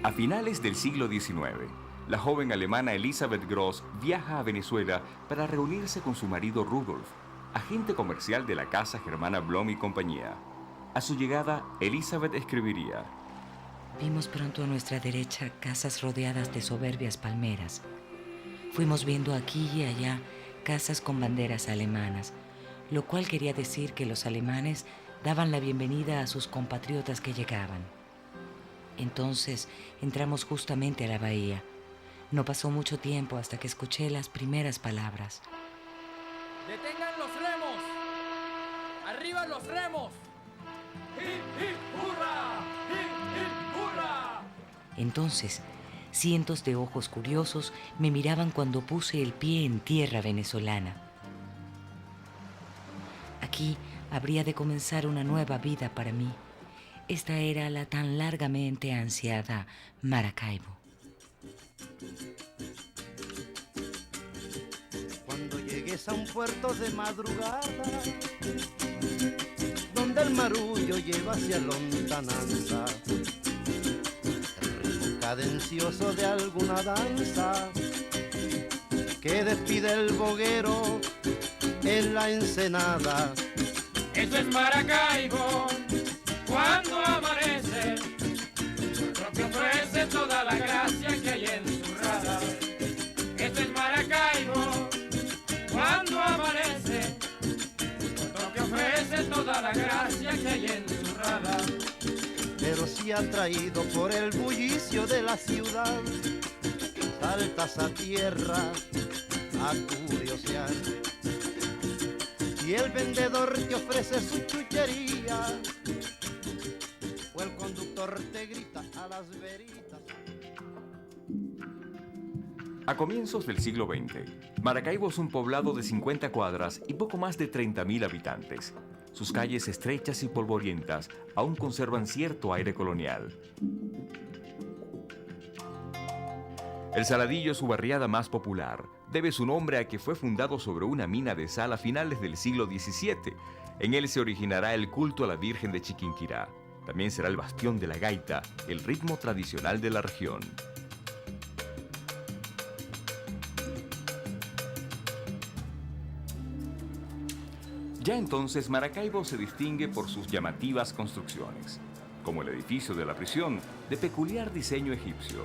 A finales del siglo XIX, la joven alemana Elisabeth Gross viaja a Venezuela para reunirse con su marido Rudolf, agente comercial de la casa germana Blom y compañía. A su llegada, Elisabeth escribiría: Vimos pronto a nuestra derecha casas rodeadas de soberbias palmeras. Fuimos viendo aquí y allá casas con banderas alemanas, lo cual quería decir que los alemanes daban la bienvenida a sus compatriotas que llegaban. Entonces entramos justamente a la bahía. No pasó mucho tiempo hasta que escuché las primeras palabras. ¡Detengan los remos! ¡Arriba los remos! ¡Hip, hip, hurra! ¡Hip, hip, hurra! Entonces, cientos de ojos curiosos me miraban cuando puse el pie en tierra venezolana. Aquí habría de comenzar una nueva vida para mí. Esta era la tan largamente ansiada Maracaibo. Cuando llegues a un puerto de madrugada, donde el marullo lleva hacia lontananza, el ritmo cadencioso de alguna danza que despide el boguero en la ensenada. Eso es Maracaibo, cuando amanece, lo que ofrece toda la gracia que hay en su rada. Eso es Maracaibo, cuando amanece, lo que ofrece toda la gracia que hay en su rada. Pero si atraído por el bullicio de la ciudad, saltas a tierra a curiosear. Y el vendedor te ofrece su chuchería, o el conductor te grita a las veritas. A comienzos del siglo XX, Maracaibo es un poblado de 50 cuadras y poco más de 30.000 habitantes. Sus calles estrechas y polvorientas aún conservan cierto aire colonial. El Saladillo es su barriada más popular. Debe su nombre a que fue fundado sobre una mina de sal a finales del siglo XVII. En él se originará el culto a la Virgen de Chiquinquirá. También será el bastión de la gaita, el ritmo tradicional de la región. Ya entonces Maracaibo se distingue por sus llamativas construcciones, como el edificio de la prisión, de peculiar diseño egipcio.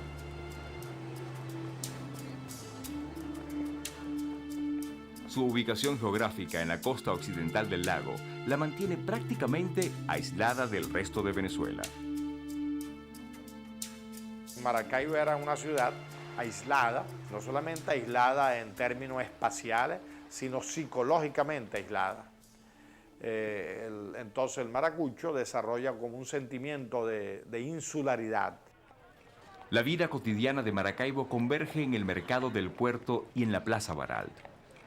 Su ubicación geográfica en la costa occidental del lago la mantiene prácticamente aislada del resto de Venezuela. Maracaibo era una ciudad aislada, no solamente aislada en términos espaciales, sino psicológicamente aislada. Entonces el maracucho desarrolla como un sentimiento de insularidad. La vida cotidiana de Maracaibo converge en el mercado del puerto y en la Plaza Baral.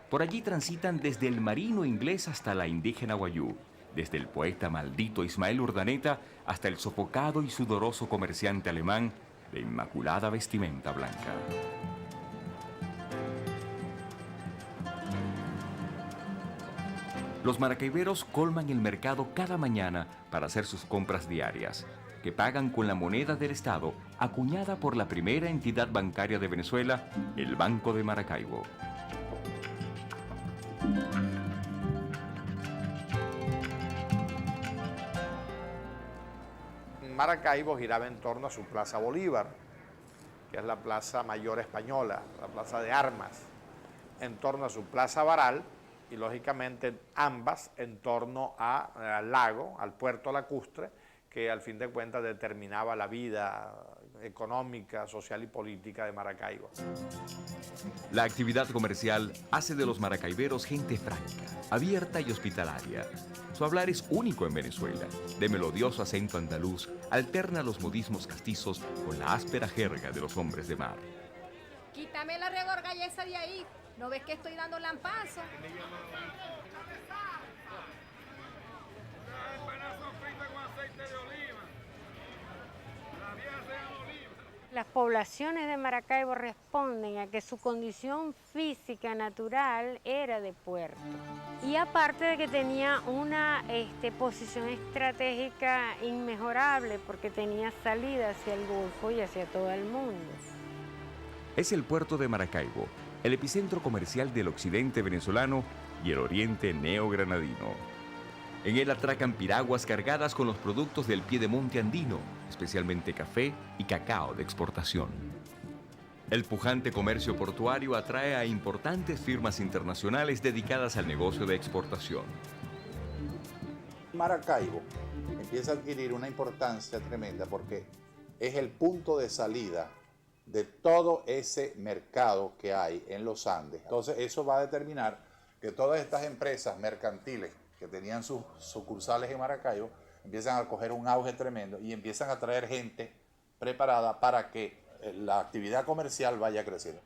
Por allí transitan desde el marino inglés hasta la indígena guayú, desde el poeta maldito Ismael Urdaneta hasta el sofocado y sudoroso comerciante alemán de inmaculada vestimenta blanca. Los maracaiberos colman el mercado cada mañana para hacer sus compras diarias, que pagan con la moneda del Estado acuñada por la primera entidad bancaria de Venezuela, el Banco de Maracaibo. Maracaibo giraba en torno a su Plaza Bolívar, que es la plaza mayor española, la plaza de armas, en torno a su Plaza Baral y lógicamente ambas en torno al lago, al puerto lacustre, que al fin de cuentas determinaba la vida económica, social y política de Maracaibo. La actividad comercial hace de los maracaiberos gente franca, abierta y hospitalaria. Su hablar es único en Venezuela. De melodioso acento andaluz, alterna los modismos castizos con la áspera jerga de los hombres de mar. Quítame la regorgalleza de ahí. ¿No ves que estoy dando lampazo? Las poblaciones de Maracaibo responden a que su condición física natural era de puerto. Y aparte de que tenía una posición estratégica inmejorable porque tenía salida hacia el Golfo y hacia todo el mundo. Es el puerto de Maracaibo, el epicentro comercial del occidente venezolano y el oriente neogranadino. En él atracan piraguas cargadas con los productos del piedemonte andino, especialmente café y cacao de exportación. El pujante comercio portuario atrae a importantes firmas internacionales dedicadas al negocio de exportación. Maracaibo empieza a adquirir una importancia tremenda porque es el punto de salida de todo ese mercado que hay en los Andes. Entonces eso va a determinar que todas estas empresas mercantiles que tenían sus sucursales en Maracaibo empiezan a coger un auge tremendo y empiezan a traer gente preparada para que la actividad comercial vaya creciendo.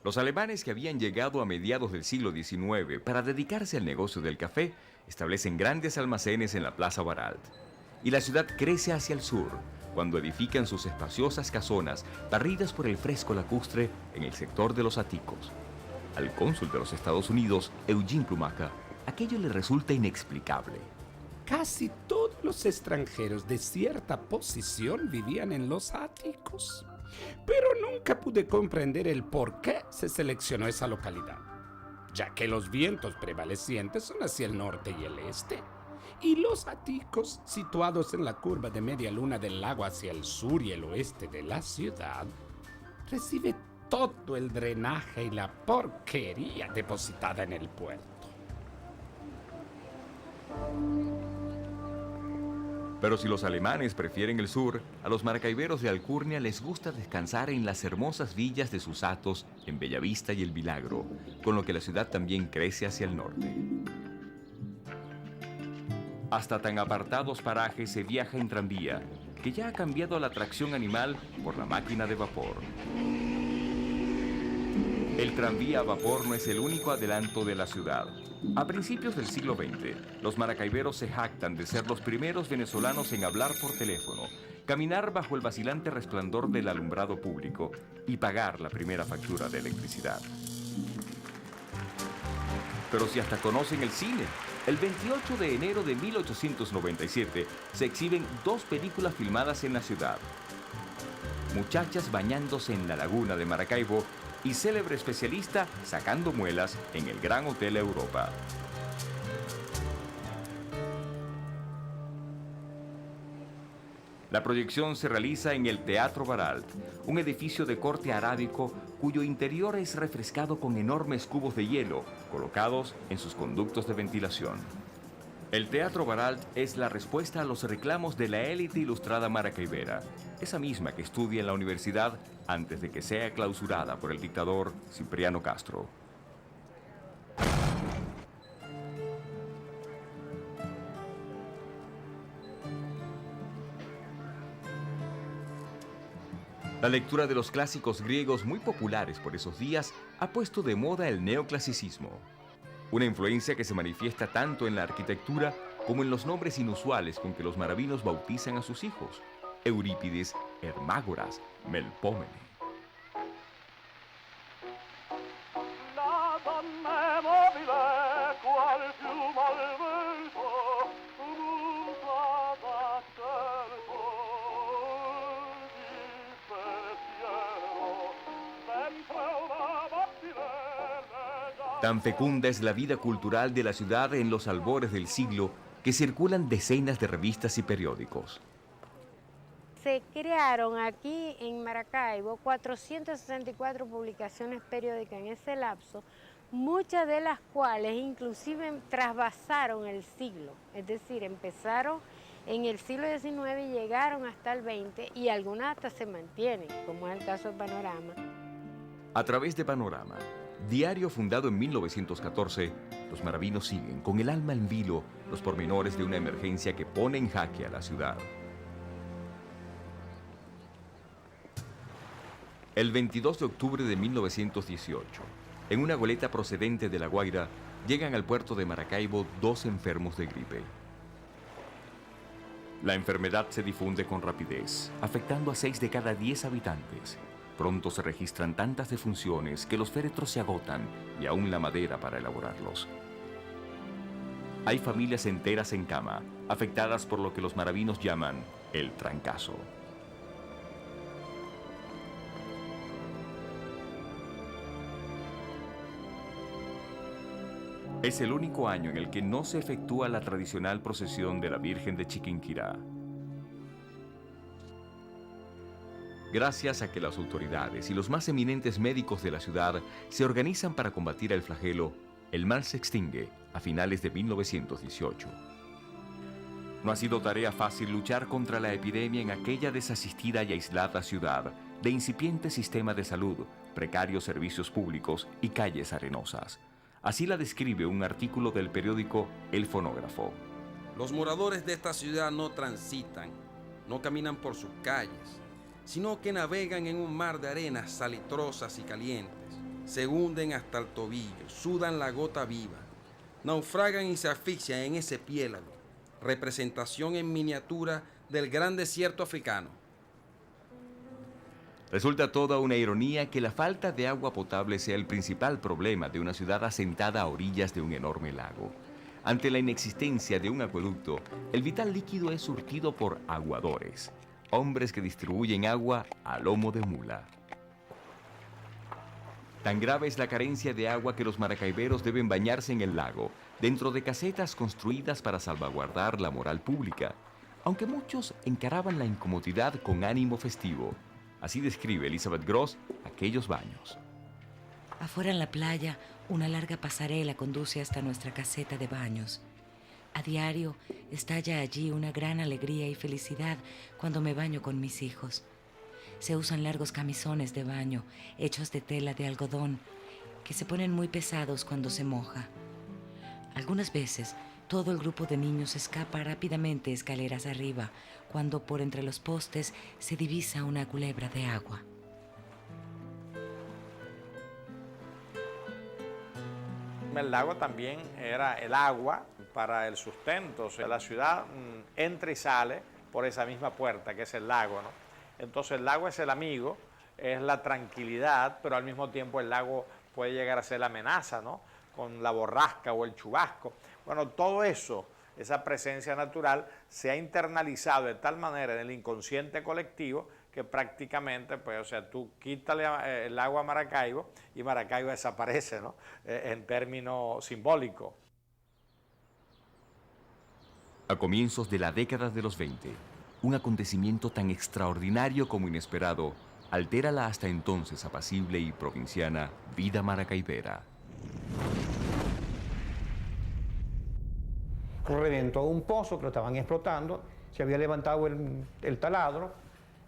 Los alemanes que habían llegado a mediados del siglo XIX para dedicarse al negocio del café establecen grandes almacenes en la Plaza Baralt. Y la ciudad crece hacia el sur, cuando edifican sus espaciosas casonas barridas por el fresco lacustre en el sector de los Aticos. Al cónsul de los Estados Unidos, Eugene Plumaca, aquello le resulta inexplicable. Casi todos los extranjeros de cierta posición vivían en los áticos, pero nunca pude comprender el por qué se seleccionó esa localidad, ya que los vientos prevalecientes son hacia el norte y el este, y los áticos, situados en la curva de media luna del lago hacia el sur y el oeste de la ciudad, recibe todo el drenaje y la porquería depositada en el puerto. Pero si los alemanes prefieren el sur, a los maracaiberos de Alcurnia les gusta descansar en las hermosas villas de sus hatos en Bellavista y El Milagro, con lo que la ciudad también crece hacia el norte. Hasta tan apartados parajes se viaja en tranvía, que ya ha cambiado la tracción animal por la máquina de vapor. El tranvía a vapor no es el único adelanto de la ciudad. A principios del siglo XX, los maracaiberos se jactan de ser los primeros venezolanos en hablar por teléfono, caminar bajo el vacilante resplandor del alumbrado público y pagar la primera factura de electricidad. Pero si hasta conocen el cine, el 28 de enero de 1897 se exhiben 2 películas filmadas en la ciudad. Muchachas bañándose en la laguna de Maracaibo y célebre especialista sacando muelas en el Gran Hotel Europa. La proyección se realiza en el Teatro Baralt, un edificio de corte arábico cuyo interior es refrescado con enormes cubos de hielo colocados en sus conductos de ventilación. El Teatro Baralt es la respuesta a los reclamos de la élite ilustrada maracaibera, esa misma que estudia en la universidad antes de que sea clausurada por el dictador Cipriano Castro. La lectura de los clásicos griegos muy populares por esos días ha puesto de moda el neoclasicismo, una influencia que se manifiesta tanto en la arquitectura como en los nombres inusuales con que los maravinos bautizan a sus hijos: Eurípides, Hermágoras, Melpómene. Tan fecunda es la vida cultural de la ciudad en los albores del siglo que circulan decenas de revistas y periódicos. Se crearon aquí en Maracaibo 464 publicaciones periódicas en ese lapso, muchas de las cuales inclusive trasvasaron el siglo, es decir, empezaron en el siglo XIX y llegaron hasta el XX y algunas hasta se mantienen, como es el caso de Panorama. A través de Panorama, diario fundado en 1914, los maravinos siguen con el alma en vilo los pormenores de una emergencia que pone en jaque a la ciudad. El 22 de octubre de 1918, en una goleta procedente de La Guaira, llegan al puerto de Maracaibo 2 enfermos de gripe. La enfermedad se difunde con rapidez, afectando a 6 de cada 10 habitantes. Pronto se registran tantas defunciones que los féretros se agotan y aún la madera para elaborarlos. Hay familias enteras en cama, afectadas por lo que los maravinos llaman el trancazo. Es el único año en el que no se efectúa la tradicional procesión de la Virgen de Chiquinquirá. Gracias a que las autoridades y los más eminentes médicos de la ciudad se organizan para combatir el flagelo, el mal se extingue a finales de 1918. No ha sido tarea fácil luchar contra la epidemia en aquella desasistida y aislada ciudad, de incipiente sistema de salud, precarios servicios públicos y calles arenosas. Así la describe un artículo del periódico El Fonógrafo. Los moradores de esta ciudad no transitan, no caminan por sus calles, sino que navegan en un mar de arenas salitrosas y calientes. Se hunden hasta el tobillo, sudan la gota viva, naufragan y se asfixian en ese piélago, representación en miniatura del gran desierto africano. Resulta toda una ironía que la falta de agua potable sea el principal problema de una ciudad asentada a orillas de un enorme lago. Ante la inexistencia de un acueducto, el vital líquido es surtido por aguadores, hombres que distribuyen agua a lomo de mula. Tan grave es la carencia de agua que los maracaiberos deben bañarse en el lago, dentro de casetas construidas para salvaguardar la moral pública, aunque muchos encaraban la incomodidad con ánimo festivo. Así describe Elizabeth Gross aquellos baños. Afuera en la playa, una larga pasarela conduce hasta nuestra caseta de baños. A diario estalla allí una gran alegría y felicidad cuando me baño con mis hijos. Se usan largos camisones de baño hechos de tela de algodón que se ponen muy pesados cuando se moja. Algunas veces todo el grupo de niños escapa rápidamente escaleras arriba cuando por entre los postes se divisa una culebra de agua. El lago también era el agua para el sustento. O sea, la ciudad entra y sale por esa misma puerta que es el lago, ¿no? Entonces el lago es el amigo, es la tranquilidad, pero al mismo tiempo el lago puede llegar a ser la amenaza, ¿no? Con la borrasca o el chubasco. Bueno, todo eso, esa presencia natural, se ha internalizado de tal manera en el inconsciente colectivo que prácticamente, pues, o sea, tú quítale el agua a Maracaibo y Maracaibo desaparece, ¿no? En términos simbólicos. A comienzos de la década de los 20, un acontecimiento tan extraordinario como inesperado altera la hasta entonces apacible y provinciana vida maracaibera. Reventó un pozo que lo estaban explotando, se había levantado el taladro,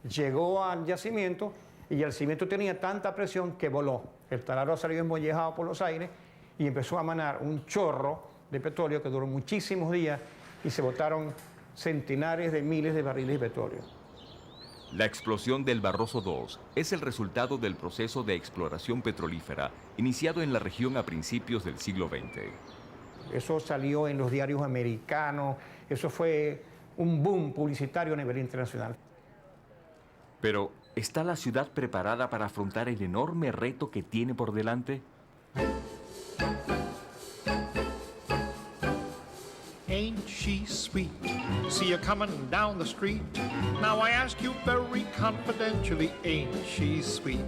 llegó al yacimiento y el cimiento tenía tanta presión que voló. El taladro salió embollejado por los aires y empezó a emanar un chorro de petróleo que duró muchísimos días y se botaron centenares de miles de barriles de petróleo. La explosión del Barroso II es el resultado del proceso de exploración petrolífera iniciado en la región a principios del siglo XX. Eso salió en los diarios americanos, eso fue un boom publicitario a nivel internacional. Pero, ¿está la ciudad preparada para afrontar el enorme reto que tiene por delante? Ain't she sweet? See her coming down the street. Now I ask you very confidentially, ain't she sweet?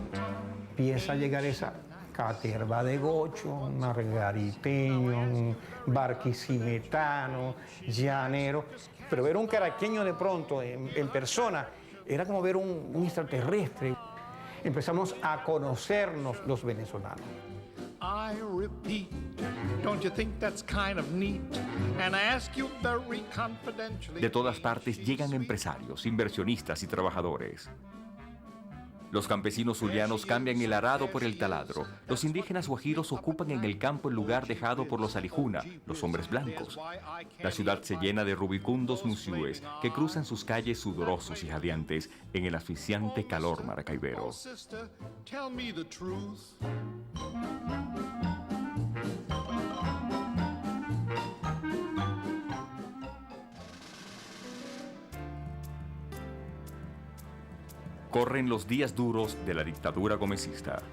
Empieza a llegar esa caterva de gocho, margariteño, barquisimetano, llanero. Pero ver un caraqueño de pronto en persona era como ver un extraterrestre. Empezamos a conocernos los venezolanos. I repeat, don't you think that's kind of neat? And I ask you very confidentially. De todas partes llegan empresarios, inversionistas y trabajadores. Los campesinos zulianos cambian el arado por el taladro. Los indígenas guajiros ocupan en el campo el lugar dejado por los alijuna, los hombres blancos. La ciudad se llena de rubicundos musiúes que cruzan sus calles sudorosos y jadeantes en el asfixiante calor maracaibero. Corren los días duros de la dictadura gomecista.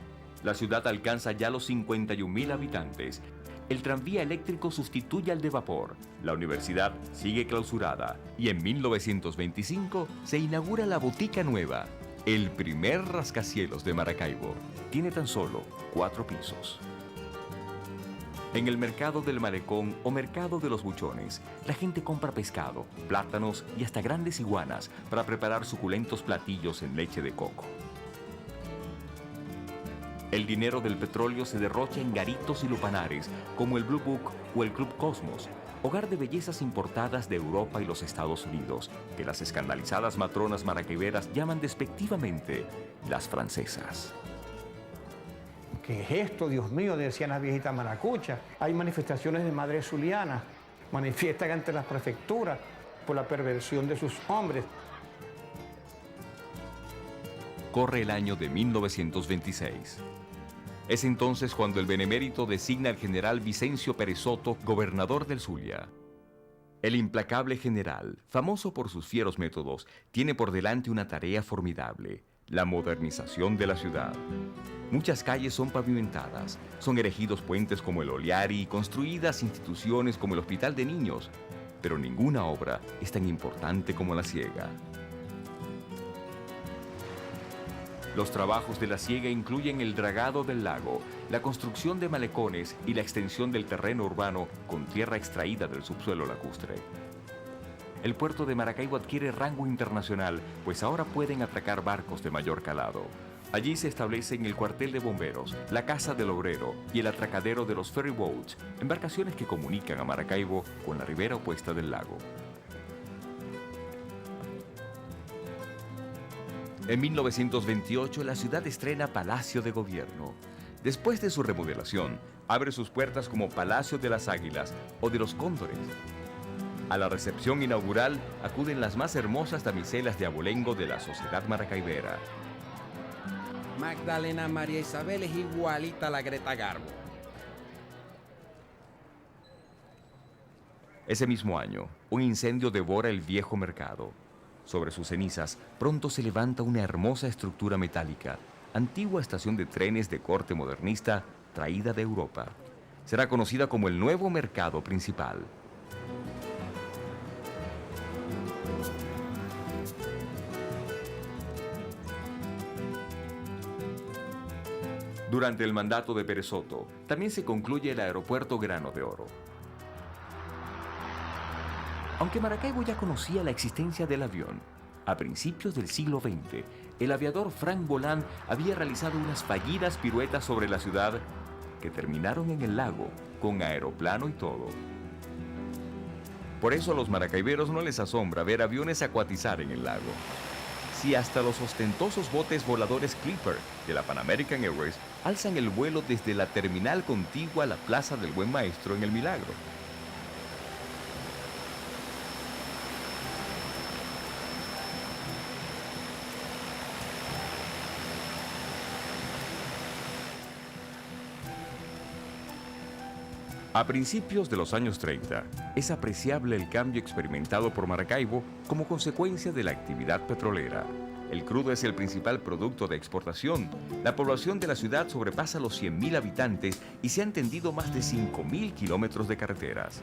La ciudad alcanza ya los 51.000 habitantes. El tranvía eléctrico sustituye al de vapor. La universidad sigue clausurada. Y en 1925 se inaugura la Botica Nueva, el primer rascacielos de Maracaibo. Tiene tan solo 4 pisos. En el mercado del Malecón o mercado de los Buchones, la gente compra pescado, plátanos y hasta grandes iguanas para preparar suculentos platillos en leche de coco. El dinero del petróleo se derrocha en garitos y lupanares como el Blue Book o el Club Cosmos, hogar de bellezas importadas de Europa y los Estados Unidos, que las escandalizadas matronas maracaiberas llaman despectivamente las francesas. ¿Qué es esto, Dios mío?, decían las viejitas maracuchas. Hay manifestaciones de madres zulianas, manifiestan ante las prefecturas por la perversión de sus hombres. Corre el año de 1926. Es entonces cuando el benemérito designa al general Vicencio Pérez Soto gobernador del Zulia. El implacable general, famoso por sus fieros métodos, tiene por delante una tarea formidable: la modernización de la ciudad. Muchas calles son pavimentadas, son erigidos puentes como el Oliari y construidas instituciones como el Hospital de Niños, pero ninguna obra es tan importante como la siega. Los trabajos de la siega incluyen el dragado del lago, la construcción de malecones y la extensión del terreno urbano con tierra extraída del subsuelo lacustre. El puerto de Maracaibo adquiere rango internacional, pues ahora pueden atracar barcos de mayor calado. Allí se establecen el cuartel de bomberos, la casa del obrero y el atracadero de los ferry boats, embarcaciones que comunican a Maracaibo con la ribera opuesta del lago. En 1928 la ciudad estrena Palacio de Gobierno. Después de su remodelación, abre sus puertas como Palacio de las Águilas o de los Cóndores. A la recepción inaugural acuden las más hermosas damiselas de abolengo de la sociedad maracaibera. Magdalena María Isabel es igualita a la Greta Garbo. Ese mismo año, un incendio devora el viejo mercado. Sobre sus cenizas, pronto se levanta una hermosa estructura metálica, antigua estación de trenes de corte modernista traída de Europa. Será conocida como el nuevo mercado principal. Durante el mandato de Pérez Soto, también se concluye el aeropuerto Grano de Oro. Aunque Maracaibo ya conocía la existencia del avión, a principios del siglo XX, el aviador Frank Bolán había realizado unas fallidas piruetas sobre la ciudad que terminaron en el lago, con aeroplano y todo. Por eso a los maracaiberos no les asombra ver aviones acuatizar en el lago. Si hasta los ostentosos botes voladores Clipper de la Pan American Airways alzan el vuelo desde la terminal contigua a la Plaza del Buen Maestro en El Milagro. A principios de los años 30, es apreciable el cambio experimentado por Maracaibo como consecuencia de la actividad petrolera. El crudo es el principal producto de exportación. La población de la ciudad sobrepasa los 100.000 habitantes y se han tendido más de 5.000 kilómetros de carreteras.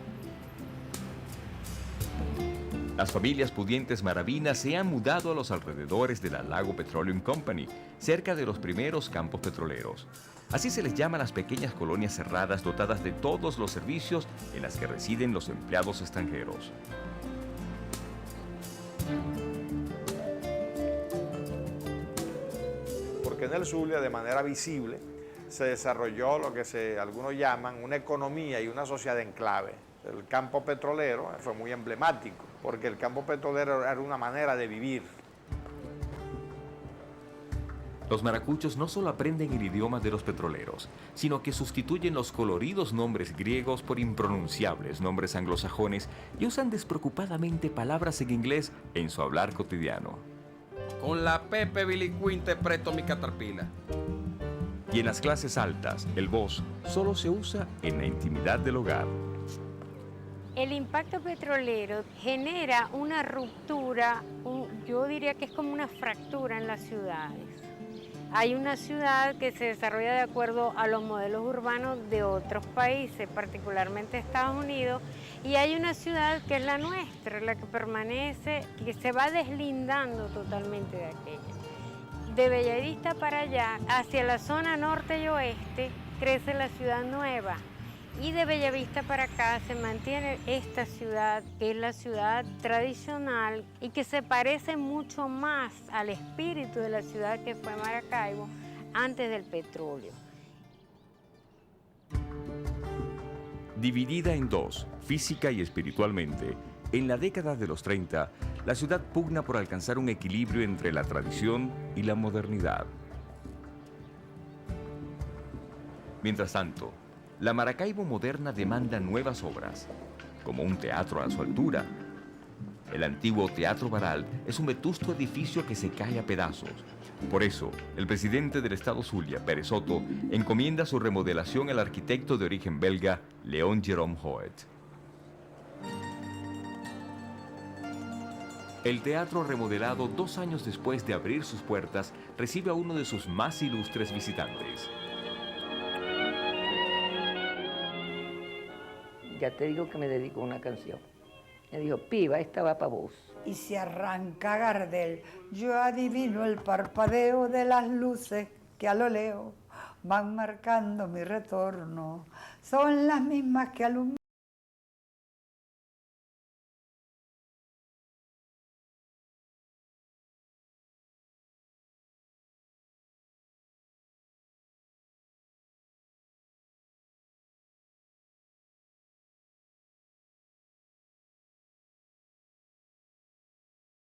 Las familias pudientes maravinas se han mudado a los alrededores de la Lago Petroleum Company, cerca de los primeros campos petroleros. Así se les llama a las pequeñas colonias cerradas dotadas de todos los servicios en las que residen los empleados extranjeros. Porque en el Zulia, de manera visible, se desarrolló lo que algunos llaman una economía y una sociedad enclave. El campo petrolero fue muy emblemático, porque el campo petrolero era una manera de vivir. Los maracuchos no solo aprenden el idioma de los petroleros, sino que sustituyen los coloridos nombres griegos por impronunciables nombres anglosajones y usan despreocupadamente palabras en inglés en su hablar cotidiano. Con la Pepe Billy Quinn te presto mi caterpillar. Y en las clases altas, el vos solo se usa en la intimidad del hogar. El impacto petrolero genera una ruptura, yo diría que es como una fractura en las ciudades. Hay una ciudad que se desarrolla de acuerdo a los modelos urbanos de otros países, particularmente Estados Unidos, y hay una ciudad que es la nuestra, la que permanece, que se va deslindando totalmente de aquella. De Bellavista para allá, hacia la zona norte y oeste, crece la ciudad nueva. Y de Bellavista para acá se mantiene esta ciudad, que es la ciudad tradicional y que se parece mucho más al espíritu de la ciudad que fue Maracaibo antes del petróleo. Dividida en dos, física y espiritualmente, en la década de los 30, la ciudad pugna por alcanzar un equilibrio entre la tradición y la modernidad. Mientras tanto, la Maracaibo moderna demanda nuevas obras, como un teatro a su altura. El antiguo Teatro Baral es un vetusto edificio que se cae a pedazos. Por eso, el presidente del estado Zulia, Pérez Soto, encomienda su remodelación al arquitecto de origen belga, Léon Jérôme Hoet. El teatro, remodelado 2 años después de abrir sus puertas, recibe a uno de sus más ilustres visitantes. Ya te digo que me dedico a una canción. Me dijo, piba, esta va para vos. Y se arranca Gardel. Yo adivino el parpadeo de las luces que a lo lejos van marcando mi retorno. Son las mismas que alumbran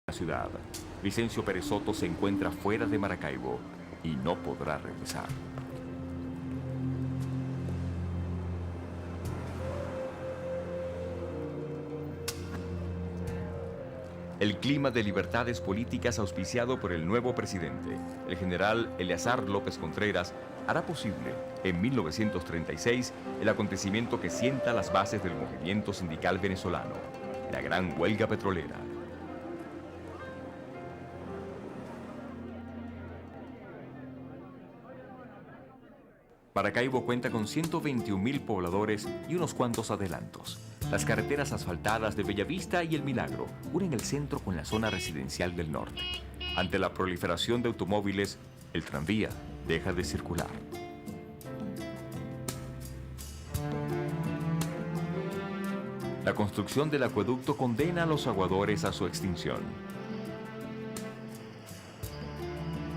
la ciudad. Vicencio Pérez Soto se encuentra fuera de Maracaibo y no podrá regresar. El clima de libertades políticas auspiciado por el nuevo presidente, el general Eleazar López Contreras, hará posible, en 1936, el acontecimiento que sienta las bases del movimiento sindical venezolano, la Gran Huelga Petrolera. Maracaibo cuenta con 121.000 pobladores y unos cuantos adelantos. Las carreteras asfaltadas de Bellavista y El Milagro unen el centro con la zona residencial del norte. Ante la proliferación de automóviles, el tranvía deja de circular. La construcción del acueducto condena a los aguadores a su extinción.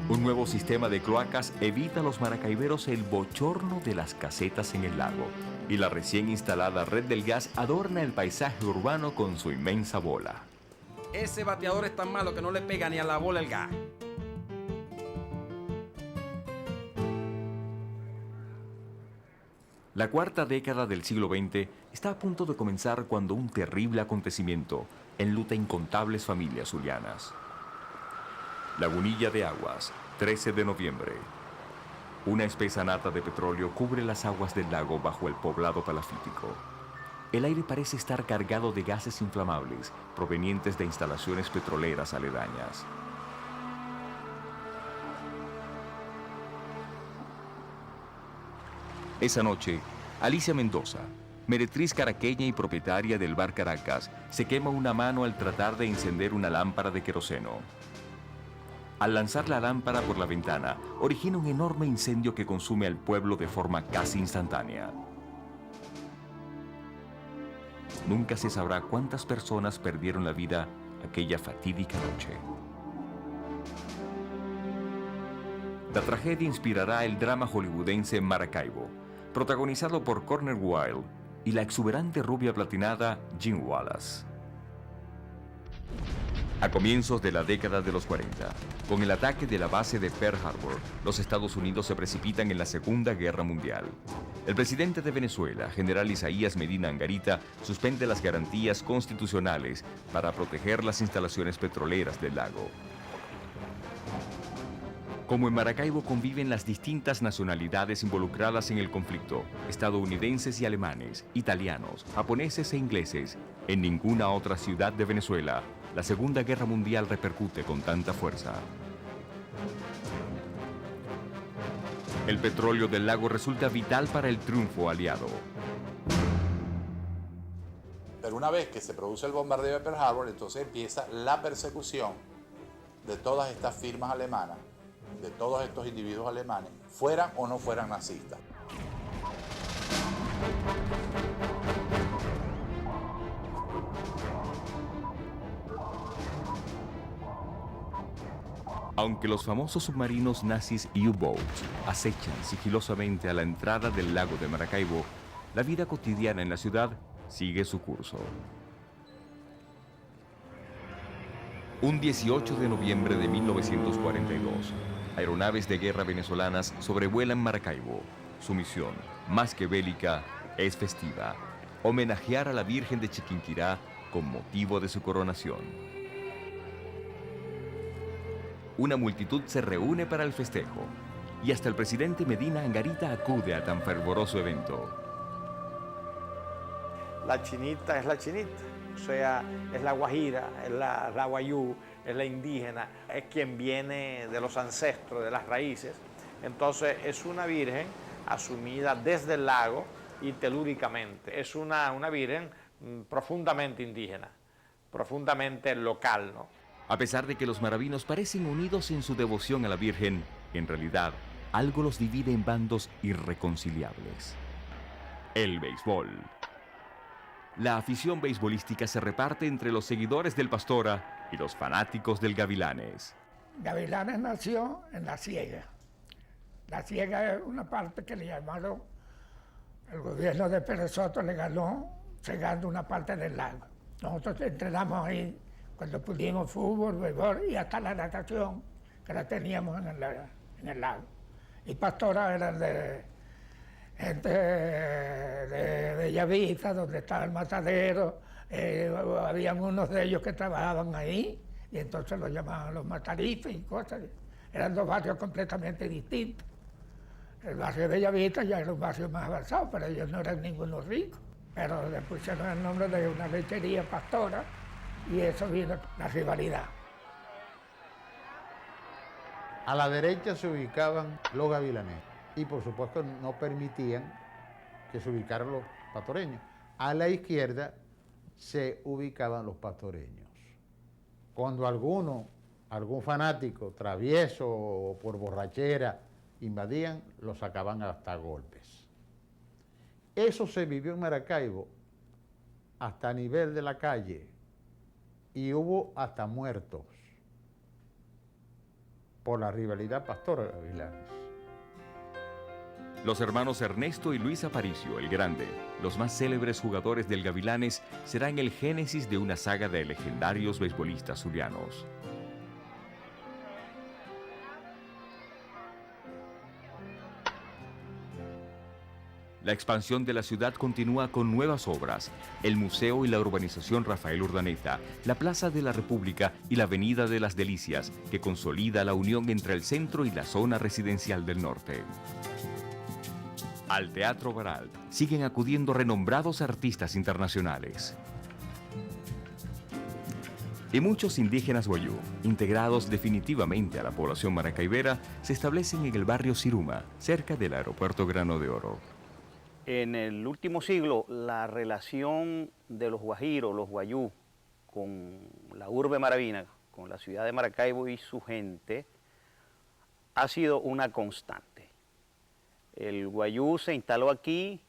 Un nuevo sistema de cloacas evita a los maracaiberos el bochorno de las casetas en el lago, y la recién instalada red del gas adorna el paisaje urbano con su inmensa bola. Ese bateador es tan malo que no le pega ni a la bola el gas. La cuarta década del siglo XX está a punto de comenzar cuando un terrible acontecimiento enluta incontables familias zulianas. Lagunilla de Aguas, 13 de noviembre. Una espesa nata de petróleo cubre las aguas del lago bajo el poblado palafítico. El aire parece estar cargado de gases inflamables provenientes de instalaciones petroleras aledañas. Esa noche, Alicia Mendoza, meretriz caraqueña y propietaria del bar Caracas, se quema una mano al tratar de encender una lámpara de queroseno. Al lanzar la lámpara por la ventana, origina un enorme incendio que consume al pueblo de forma casi instantánea. Nunca se sabrá cuántas personas perdieron la vida aquella fatídica noche. La tragedia inspirará el drama hollywoodense Maracaibo, protagonizado por Corner Wilde y la exuberante rubia platinada Jean Wallace. A comienzos de la década de los 40, con el ataque de la base de Pearl Harbor, los Estados Unidos se precipitan en la Segunda Guerra Mundial. El presidente de Venezuela, general Isaías Medina Angarita, suspende las garantías constitucionales para proteger las instalaciones petroleras del lago. Como en Maracaibo conviven las distintas nacionalidades involucradas en el conflicto, estadounidenses y alemanes, italianos, japoneses e ingleses, en ninguna otra ciudad de Venezuela la Segunda Guerra Mundial repercute con tanta fuerza. El petróleo del lago resulta vital para el triunfo aliado. Pero una vez que se produce el bombardeo de Pearl Harbor, entonces empieza la persecución de todas estas firmas alemanas, de todos estos individuos alemanes, fueran o no fueran nazistas. Aunque los famosos submarinos nazis U-Boats acechan sigilosamente a la entrada del lago de Maracaibo, la vida cotidiana en la ciudad sigue su curso. Un 18 de noviembre de 1942, aeronaves de guerra venezolanas sobrevuelan Maracaibo. Su misión, más que bélica, es festiva: homenajear a la Virgen de Chiquinquirá con motivo de su coronación. Una multitud se reúne para el festejo y hasta el presidente Medina Angarita acude a tan fervoroso evento. La chinita es la chinita, o sea, es la guajira, es la guayú, es la indígena, es quien viene de los ancestros, de las raíces. Entonces es una virgen asumida desde el lago y telúricamente. Es una virgen profundamente indígena, profundamente local, ¿no? A pesar de que los maravinos parecen unidos en su devoción a la Virgen, en realidad algo los divide en bandos irreconciliables: el béisbol. La afición beisbolística se reparte entre los seguidores del Pastora y los fanáticos del Gavilanes. Gavilanes nació en La Ciega. La Ciega es una parte que le llamaron, el gobierno de Pérez Soto le ganó cegando una parte del lago. Nosotros entrenamos ahí cuando pudimos fútbol, béisbol y hasta la natación, que la teníamos en el lago. Y Pastora eran de gente de Bellavista, donde estaba el matadero. Habían unos de ellos que trabajaban ahí, y entonces los llamaban los mataristas y cosas. Eran dos barrios completamente distintos. El barrio de Bellavista ya era un barrio más avanzado, pero ellos no eran ninguno ricos. Pero le pusieron el nombre de una lechería Pastora, y eso vino la rivalidad. A la derecha se ubicaban los gavilanes y por supuesto no permitían que se ubicaran los pastoreños. A la izquierda se ubicaban los pastoreños. Cuando algún fanático travieso o por borrachera invadían, los sacaban hasta golpes. Eso se vivió en Maracaibo hasta a nivel de la calle, y hubo hasta muertos por la rivalidad Pastora-Gavilanes. Los hermanos Ernesto y Luis Aparicio, el Grande, los más célebres jugadores del Gavilanes, serán el génesis de una saga de legendarios beisbolistas zulianos. La expansión de la ciudad continúa con nuevas obras: el museo y la urbanización Rafael Urdaneta, la Plaza de la República y la Avenida de las Delicias, que consolida la unión entre el centro y la zona residencial del norte. Al Teatro Baral siguen acudiendo renombrados artistas internacionales. Y muchos indígenas guayú, integrados definitivamente a la población maracaibera, se establecen en el barrio Siruma, cerca del aeropuerto Grano de Oro. En el último siglo, la relación de los guajiros, los guayú, con la urbe maravina, con la ciudad de Maracaibo y su gente, ha sido una constante. El guayú se instaló aquí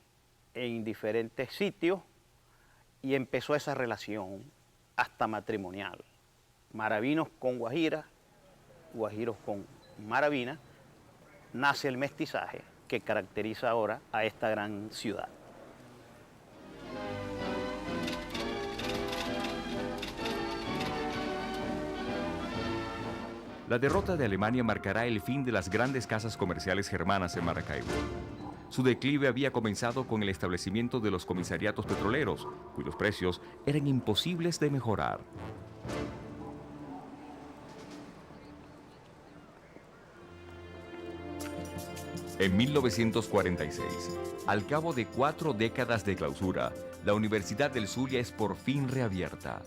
en diferentes sitios y empezó esa relación hasta matrimonial. Maravinos con guajiras, guajiros con maravinas, nace el mestizaje que caracteriza ahora a esta gran ciudad. La derrota de Alemania marcará el fin de las grandes casas comerciales germanas en Maracaibo. Su declive había comenzado con el establecimiento de los comisariatos petroleros, cuyos precios eran imposibles de mejorar. En 1946, al cabo de 4 décadas de clausura, la Universidad del Zulia es por fin reabierta.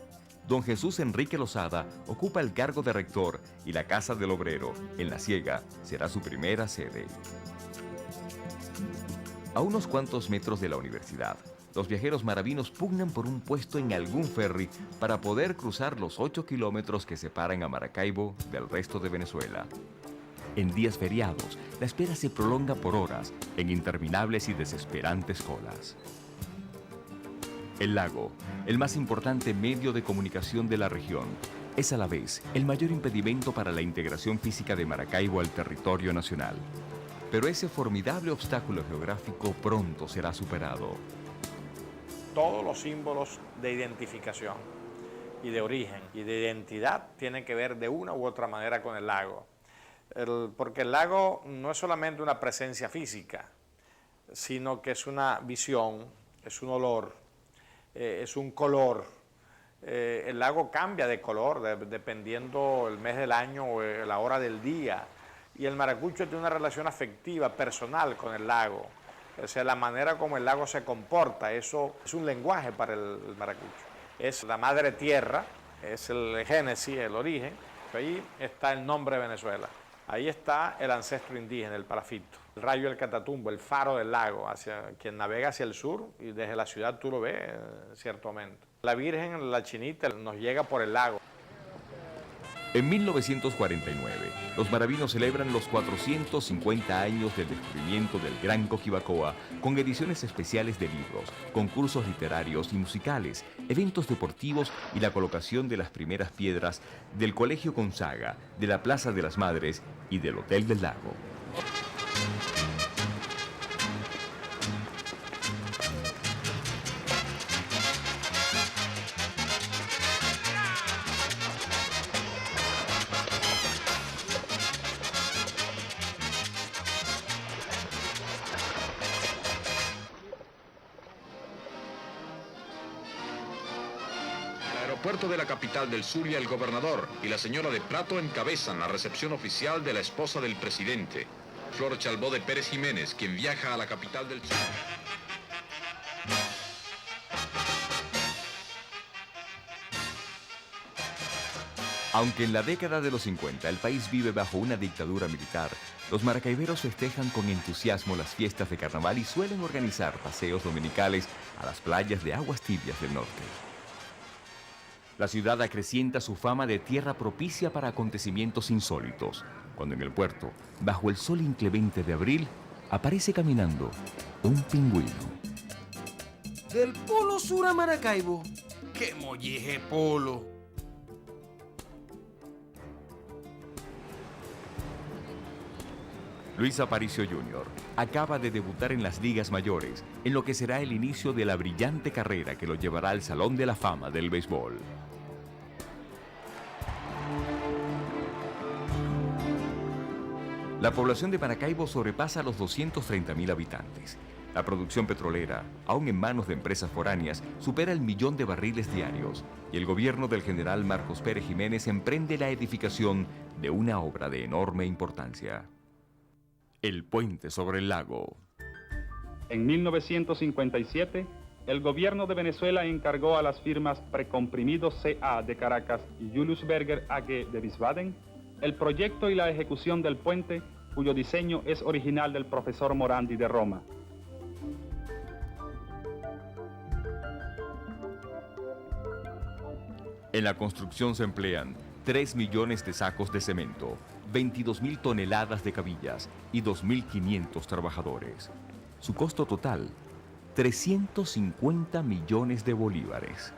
Don Jesús Enrique Lozada ocupa el cargo de rector y la Casa del Obrero, en La Ciega, será su primera sede. A unos cuantos metros de la universidad, los viajeros maravinos pugnan por un puesto en algún ferry para poder cruzar los 8 kilómetros que separan a Maracaibo del resto de Venezuela. En días feriados, la espera se prolonga por horas en interminables y desesperantes colas. El lago, el más importante medio de comunicación de la región, es a la vez el mayor impedimento para la integración física de Maracaibo al territorio nacional. Pero ese formidable obstáculo geográfico pronto será superado. Todos los símbolos de identificación y de origen y de identidad tienen que ver de una u otra manera con el lago. Porque el lago no es solamente una presencia física, sino que es una visión, es un olor, es un color. El lago cambia de color dependiendo el mes del año o la hora del día. Y el maracucho tiene una relación afectiva, personal con el lago. O sea, la manera como el lago se comporta, eso es un lenguaje para el maracucho. Es la madre tierra, es el génesis, el origen. Ahí está el nombre de Venezuela. Ahí está el ancestro indígena, el parafito. El rayo del Catatumbo, el faro del lago, hacia quien navega hacia el sur y desde la ciudad tú lo ves en cierto momento. La Virgen, la Chinita, nos llega por el lago. En 1949, los maravinos celebran los 450 años del descubrimiento del Gran Coquibacoa con ediciones especiales de libros, concursos literarios y musicales, eventos deportivos y la colocación de las primeras piedras del Colegio Gonzaga, de la Plaza de las Madres y del Hotel del Lago. Puerto de la capital del Zulia, el gobernador y la señora de Prato encabezan la recepción oficial de la esposa del presidente, Flor Chalbó de Pérez Jiménez, quien viaja a la capital del Zulia. Aunque en la década de los 50 el país vive bajo una dictadura militar, los maracaiberos festejan con entusiasmo las fiestas de carnaval y suelen organizar paseos dominicales a las playas de aguas tibias del norte. La ciudad acrecienta su fama de tierra propicia para acontecimientos insólitos, cuando en el puerto, bajo el sol inclemente de abril, aparece caminando un pingüino. Del Polo Sur a Maracaibo. ¡Qué molleje polo! Luis Aparicio Jr. acaba de debutar en las ligas mayores, en lo que será el inicio de la brillante carrera que lo llevará al Salón de la Fama del béisbol. La población de Maracaibo sobrepasa los 230.000 habitantes. La producción petrolera, aún en manos de empresas foráneas, supera el 1.000.000 de barriles diarios y el gobierno del general Marcos Pérez Jiménez emprende la edificación de una obra de enorme importancia. El puente sobre el lago. En 1957, el gobierno de Venezuela encargó a las firmas Precomprimidos C.A. de Caracas y Julius Berger AG de Wiesbaden el proyecto y la ejecución del puente, cuyo diseño es original del profesor Morandi de Roma. En la construcción se emplean 3 millones de sacos de cemento, 22.000 toneladas de cabillas y 2.500 trabajadores. Su costo total, 350 millones de bolívares.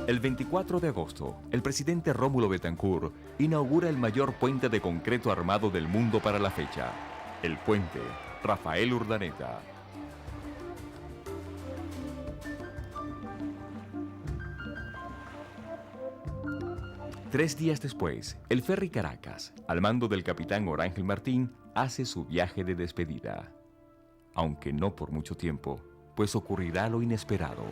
El 24 de agosto, el presidente Rómulo Betancourt inaugura el mayor puente de concreto armado del mundo para la fecha, el puente Rafael Urdaneta. Tres días después, el ferry Caracas, al mando del capitán Orángel Martín, hace su viaje de despedida. Aunque no por mucho tiempo, pues ocurrirá lo inesperado.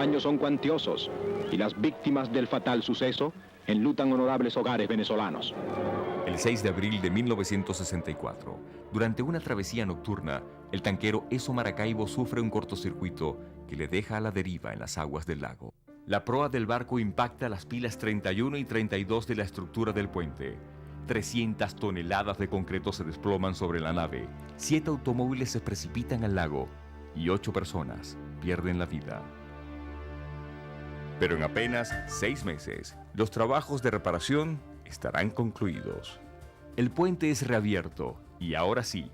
daños son cuantiosos y las víctimas del fatal suceso enlutan honorables hogares venezolanos. El 6 de abril de 1964, durante una travesía nocturna, el tanquero Esso Maracaibo sufre un cortocircuito que le deja a la deriva en las aguas del lago. La proa del barco impacta las pilas 31 y 32 de la estructura del puente. 300 toneladas de concreto se desploman sobre la nave, 7 automóviles se precipitan al lago y 8 personas pierden la vida. Pero en apenas 6 meses, los trabajos de reparación estarán concluidos. El puente es reabierto y ahora sí,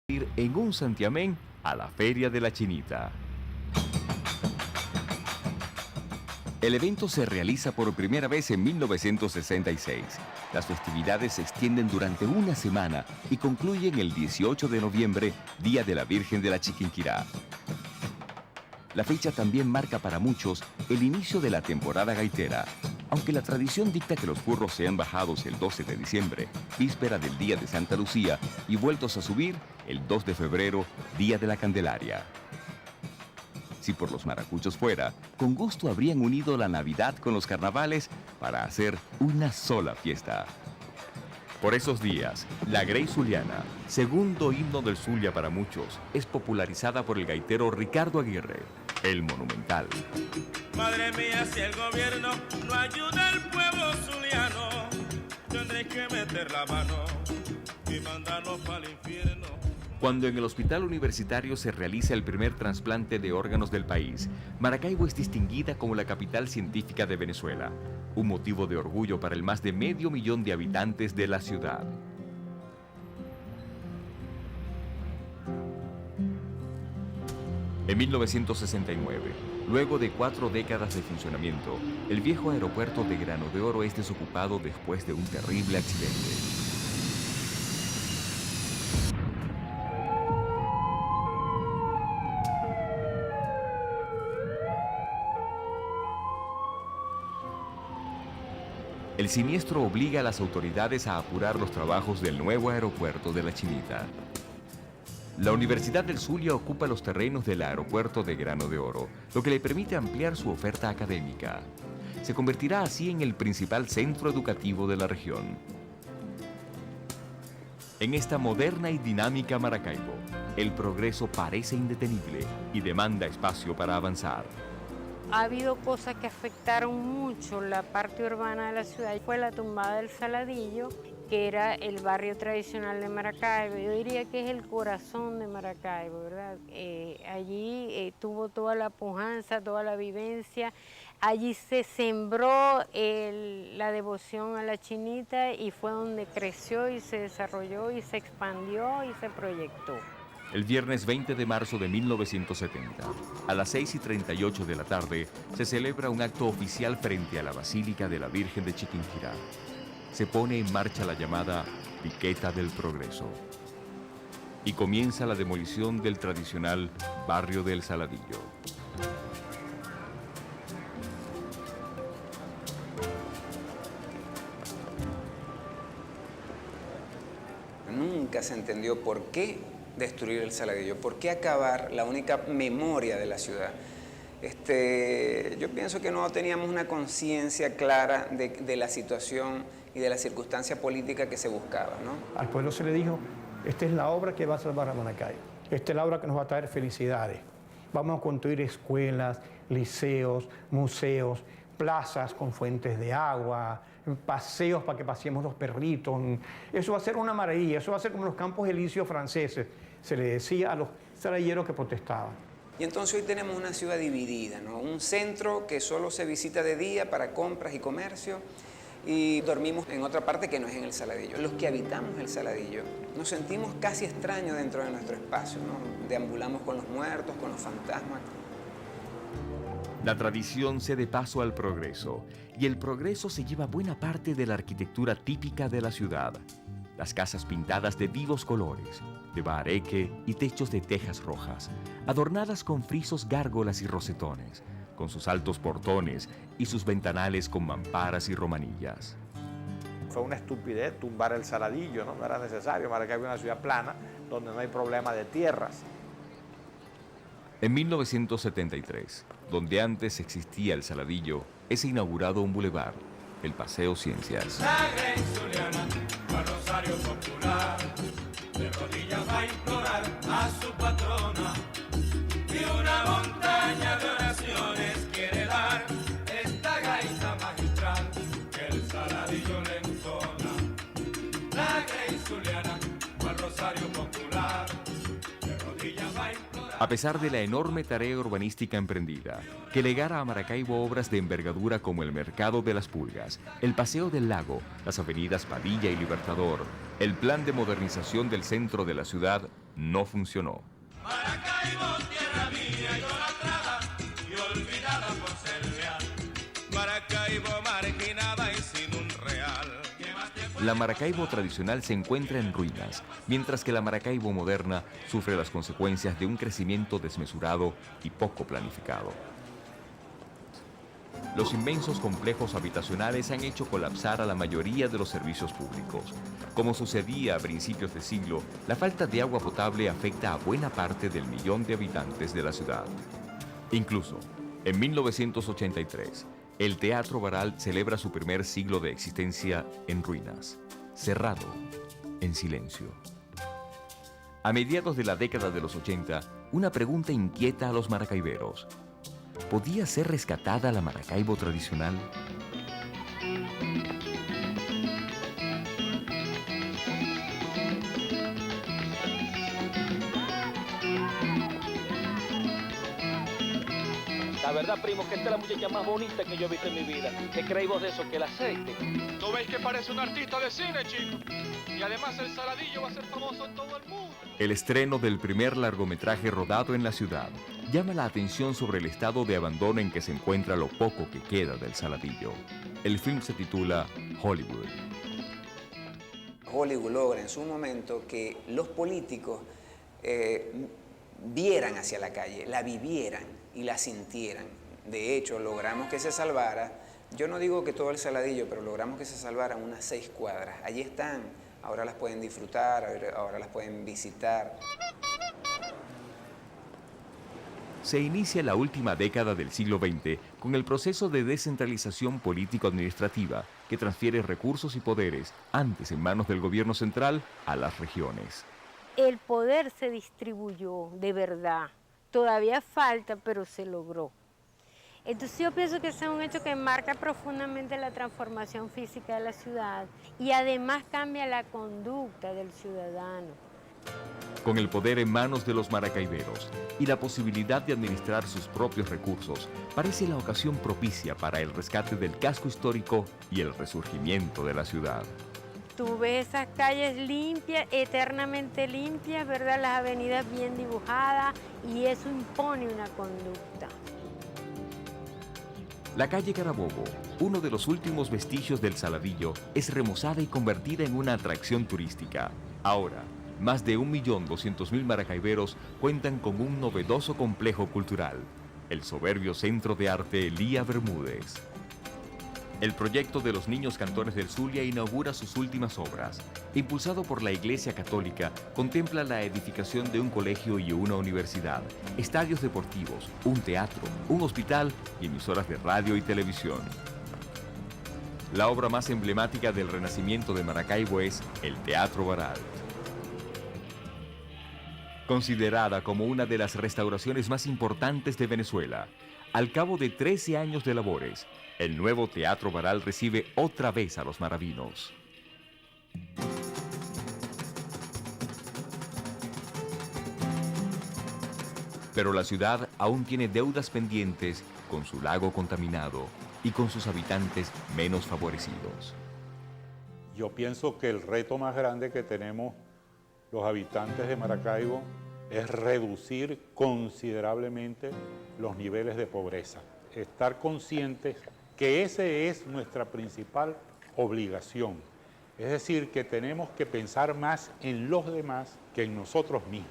ir en un santiamén a la Feria de la Chinita. El evento se realiza por primera vez en 1966. Las festividades se extienden durante una semana y concluyen el 18 de noviembre, Día de la Virgen de la Chiquinquirá. La fecha también marca para muchos el inicio de la temporada gaitera, aunque la tradición dicta que los burros sean bajados el 12 de diciembre, víspera del Día de Santa Lucía, y vueltos a subir el 2 de febrero, Día de la Candelaria. Si por los maracuchos fuera, con gusto habrían unido la Navidad con los carnavales para hacer una sola fiesta. Por esos días, la Grey Zuliana, segundo himno del Zulia para muchos, es popularizada por el gaitero Ricardo Aguirre, el Monumental. Madre mía, si el gobierno no ayuda al pueblo zuliano, tendré que meter la mano y mandarlos para el infierno. Cuando en el hospital universitario se realiza el primer trasplante de órganos del país, Maracaibo es distinguida como la capital científica de Venezuela, un motivo de orgullo para el más de 500,000 de habitantes de la ciudad. En 1969, luego de 4 décadas de funcionamiento, el viejo aeropuerto de Grano de Oro es desocupado después de un terrible accidente. El siniestro obliga a las autoridades a apurar los trabajos del nuevo aeropuerto de La Chinita. La Universidad del Zulia ocupa los terrenos del aeropuerto de Grano de Oro, lo que le permite ampliar su oferta académica. Se convertirá así en el principal centro educativo de la región. En esta moderna y dinámica Maracaibo, el progreso parece indetenible y demanda espacio para avanzar. Ha habido cosas que afectaron mucho la parte urbana de la ciudad. Fue la tumbada del Saladillo, que era el barrio tradicional de Maracaibo. Yo diría que es el corazón de Maracaibo, ¿verdad? Allí tuvo toda la pujanza, toda la vivencia. Allí se sembró la devoción a la Chinita y fue donde creció y se desarrolló y se expandió y se proyectó. El viernes 20 de marzo de 1970, a las 6:38 de la tarde, se celebra un acto oficial frente a la Basílica de la Virgen de Chiquinquirá. Se pone en marcha la llamada Piqueta del Progreso. Y comienza la demolición del tradicional barrio del Saladillo. Nunca se entendió por qué destruir el Saladillo, por qué acabar la única memoria de la ciudad. Yo pienso que no teníamos una conciencia clara de la situación y de la circunstancia política que se buscaba, ¿no? Al pueblo se le dijo, esta es la obra que va a salvar a Maracaibo, esta es la obra que nos va a traer felicidades. Vamos a construir escuelas, liceos, museos, plazas con fuentes de agua, paseos para que paseemos los perritos. Eso va a ser una maravilla, eso va a ser como los campos elíseos franceses, se le decía a los sarayeros que protestaban. Y entonces hoy tenemos una ciudad dividida, ¿no? Un centro que solo se visita de día para compras y comercio, y dormimos en otra parte que no es en el Saladillo. Los que habitamos el Saladillo nos sentimos casi extraños dentro de nuestro espacio, ¿no? Deambulamos con los muertos, con los fantasmas. La tradición cede paso al progreso, y el progreso se lleva buena parte de la arquitectura típica de la ciudad. Las casas pintadas de vivos colores, de bahareque y techos de tejas rojas, adornadas con frisos, gárgolas y rosetones, con sus altos portones y sus ventanales con mamparas y romanillas. Fue una estupidez tumbar el Saladillo, ¿no? No era necesario. Maracaibo es una ciudad plana donde no hay problema de tierras. En 1973, donde antes existía el Saladillo, es inaugurado un bulevar, el Paseo Ciencias. La Grey Zuliana, al Rosario Popular, de rodillas va a implorar a su patrona, y una montaña de oraciones quiere dar esta gaita magistral que el Saladillo le entona. La Grey Zuliana, al Rosario Popular, de rodillas va a implorar. A pesar de la enorme tarea urbanística emprendida, que legara a Maracaibo obras de envergadura como el Mercado de las Pulgas, el Paseo del Lago, las avenidas Padilla y Libertador, el plan de modernización del centro de la ciudad no funcionó. Maracaibo, tierra mía, idolatrada y olvidada por ser real. Maracaibo, marginada y sin un real. La Maracaibo tradicional se encuentra en ruinas, mientras que la Maracaibo moderna sufre las consecuencias de un crecimiento desmesurado y poco planificado. Los inmensos complejos habitacionales han hecho colapsar a la mayoría de los servicios públicos. Como sucedía a principios de siglo, la falta de agua potable afecta a buena parte del millón de habitantes de la ciudad. Incluso, en 1983, el Teatro Baral celebra su primer siglo de existencia en ruinas, cerrado, en silencio. A mediados de la década de los 80, una pregunta inquieta a los maracaiberos. ¿Podía ser rescatada la Maracaibo tradicional? La verdad, primo, que esta es la muchacha más bonita que yo he visto en mi vida. ¿Qué creéis vos de eso? Que el aceite. ¿No veis que parece un artista de cine, chico? Y además el Saladillo va a ser famoso en todo el mundo. El estreno del primer largometraje rodado en la ciudad llama la atención sobre el estado de abandono en que se encuentra lo poco que queda del Saladillo. El film se titula Hollywood. Hollywood logra en su momento que los políticos vieran hacia la calle, la vivieran y la sintieran. De hecho, logramos que se salvara, yo no digo que todo el Saladillo, pero logramos que se salvaran unas 6 cuadras. Allí están, ahora las pueden disfrutar, ahora las pueden visitar. Se inicia la última década del siglo XX con el proceso de descentralización político-administrativa que transfiere recursos y poderes, antes en manos del gobierno central, a las regiones. El poder se distribuyó de verdad. Todavía falta, pero se logró. Entonces yo pienso que ese es un hecho que marca profundamente la transformación física de la ciudad y además cambia la conducta del ciudadano. Con el poder en manos de los maracaiberos y la posibilidad de administrar sus propios recursos, parece la ocasión propicia para el rescate del casco histórico y el resurgimiento de la ciudad. Tú ves esas calles limpias, eternamente limpias, ¿verdad? Las avenidas bien dibujadas y eso impone una conducta. La calle Carabobo, uno de los últimos vestigios del Saladillo, es remozada y convertida en una atracción turística. Ahora, más de 1.200.000 maracaiberos cuentan con un novedoso complejo cultural, el soberbio Centro de Arte Elía Bermúdez. El proyecto de los Niños Cantores del Zulia inaugura sus últimas obras. Impulsado por la Iglesia Católica, contempla la edificación de un colegio y una universidad, estadios deportivos, un teatro, un hospital y emisoras de radio y televisión. La obra más emblemática del renacimiento de Maracaibo es el Teatro Baral. Considerada como una de las restauraciones más importantes de Venezuela, al cabo de 13 años de labores, el nuevo Teatro Baral recibe otra vez a los maravinos. Pero la ciudad aún tiene deudas pendientes con su lago contaminado, y con sus habitantes menos favorecidos. Yo pienso que el reto más grande que tenemos los habitantes de Maracaibo es reducir considerablemente los niveles de pobreza. Estar conscientes que esa es nuestra principal obligación. Es decir, que tenemos que pensar más en los demás que en nosotros mismos.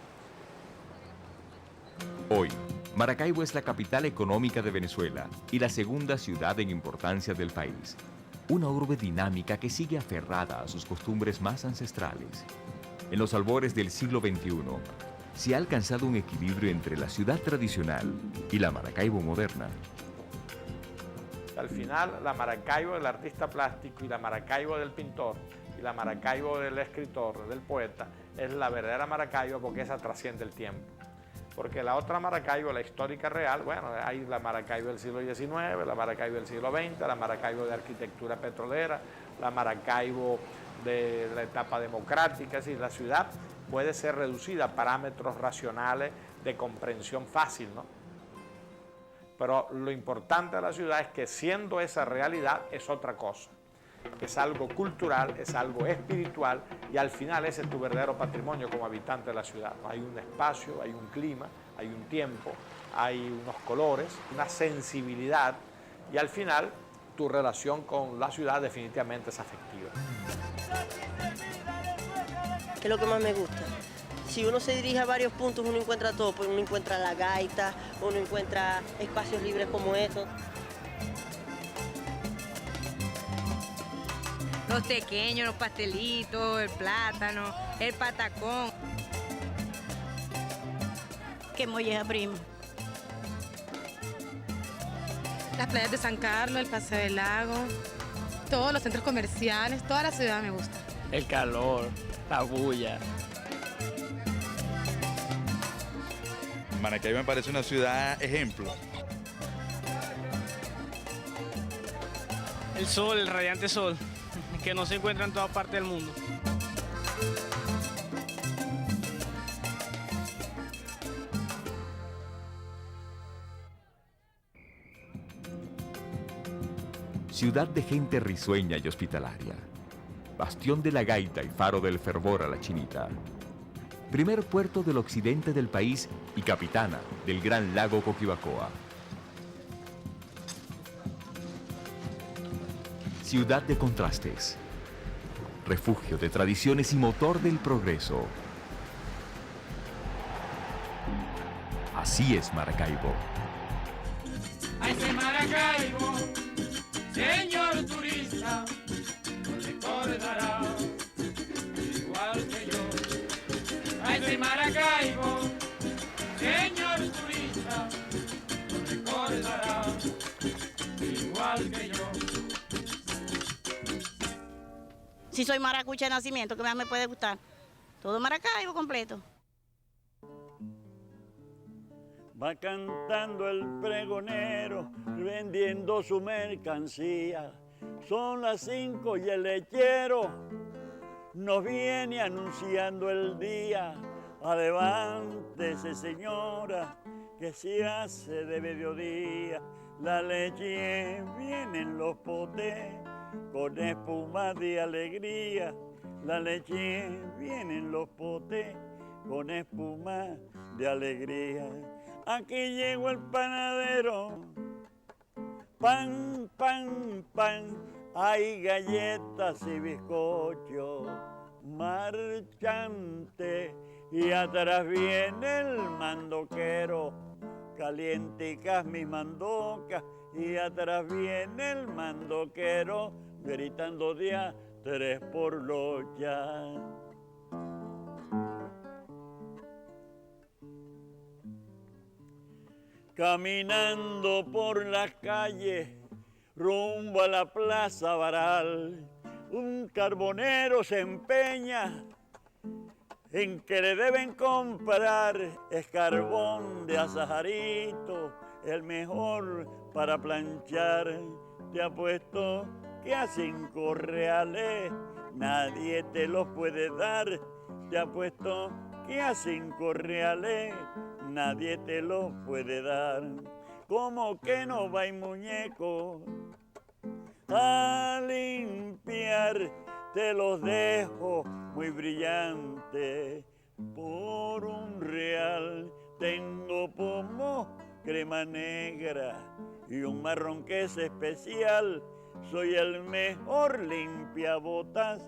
Hoy, Maracaibo es la capital económica de Venezuela y la segunda ciudad en importancia del país. Una urbe dinámica que sigue aferrada a sus costumbres más ancestrales. En los albores del siglo XXI, se ha alcanzado un equilibrio entre la ciudad tradicional y la Maracaibo moderna. Al final, la Maracaibo del artista plástico y la Maracaibo del pintor y la Maracaibo del escritor, del poeta, es la verdadera Maracaibo porque esa trasciende el tiempo. Porque la otra Maracaibo, la histórica real, bueno, hay la Maracaibo del siglo XIX, la Maracaibo del siglo XX, la Maracaibo de arquitectura petrolera, la Maracaibo de la etapa democrática, es decir, la ciudad puede ser reducida a parámetros racionales de comprensión fácil, ¿no? Pero lo importante de la ciudad es que siendo esa realidad es otra cosa. Es algo cultural, es algo espiritual y al final ese es tu verdadero patrimonio como habitante de la ciudad. Hay un espacio, hay un clima, hay un tiempo, hay unos colores, una sensibilidad y al final tu relación con la ciudad definitivamente es afectiva. ¿Qué es lo que más me gusta? Si uno se dirige a varios puntos, uno encuentra todo, pues uno encuentra la gaita, uno encuentra espacios libres como estos. Los tequeños, los pastelitos, el plátano, el patacón. ¿Qué molleja, primo? Las playas de San Carlos, el Paseo del Lago, todos los centros comerciales, toda la ciudad me gusta. El calor, la bulla. Maracaibo me parece una ciudad ejemplo. El sol, el radiante sol, que no se encuentra en toda parte del mundo. Ciudad de gente risueña y hospitalaria. Bastión de la gaita y faro del fervor a la chinita. Primer puerto del occidente del país y capitana del gran lago Coquibacoa. Ciudad de contrastes. Refugio de tradiciones y motor del progreso. Así es Maracaibo. A ese Maracaibo, señor turista, lo recordará igual que yo. A ese Maracaibo, señor turista, lo recordará igual que yo. Si soy maracucha de nacimiento, ¿qué más me puede gustar? Todo Maracaibo completo. Va cantando el pregonero, vendiendo su mercancía. Son las 5 y el lechero nos viene anunciando el día. Levántese, señora, que se hace de mediodía. La leche viene en los potes con espuma de alegría. La leche viene en los potes con espuma de alegría. Aquí llegó el panadero, pan, pan, pan, hay galletas y bizcocho, marchante, y atrás viene el mandoquero, calienticas mis mandocas, y atrás viene el mandoquero, gritando de a 3 por locha. Caminando por las calles, rumbo a la Plaza Baral, un carbonero se empeña en que le deben comprar es carbón de azaharito, el mejor para planchar. Te apuesto que a 5 reales nadie te los puede dar. Te apuesto que a 5 reales nadie te lo puede dar. Como que no va muñeco, a limpiar, te los dejo muy brillante. Por un real tengo pomo, crema negra y un marrón que es especial. Soy el mejor limpiabotas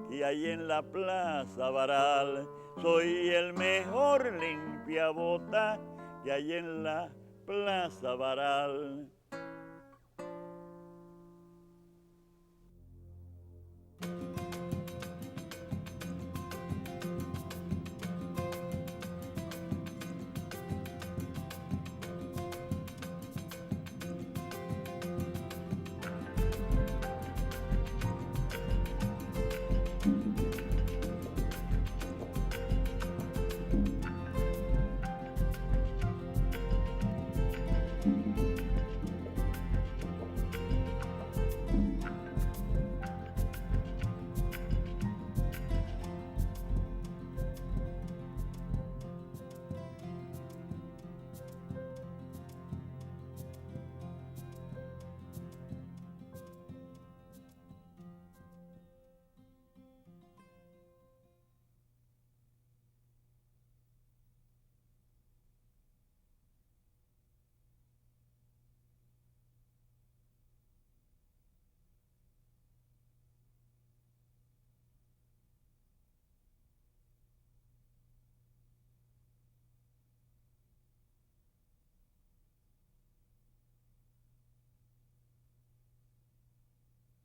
que hay en la Plaza Baral. Soy el mejor limpiabotas que hay en la Plaza Baral.